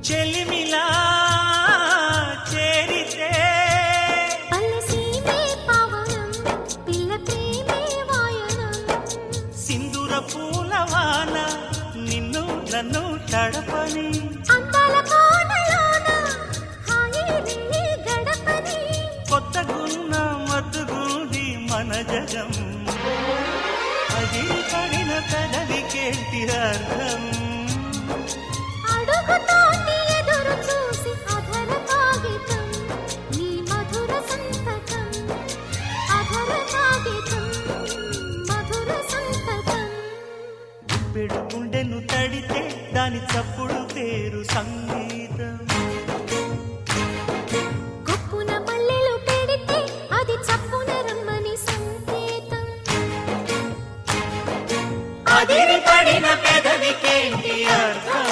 చెలిమిలా చేరితే పల్లెసీమే పావనం పిల్ల ప్రేమే వాయనం సింధూర పూలవాన నిన్ను నన్ను తడపని అందాల కోనలోన హాయి నీ గడపని కొత్తగున్న మత్తుగుంది మన జగం అది పడిన పెదవికేంటి అర్థం అడుగుతోటి ఎదురు చూసి అధర కాగితం నీ మధుర సంతకం అధర కాగితం మధుర సంతకం పెడు గుండెను తడితే దాని చప్పుడు పేరు సంగీతం కొప్పున మల్లెలు పెడితే అది చప్పున రమ్మని సంకేతం అదిరి పడిన పెదవికేంటి అర్థం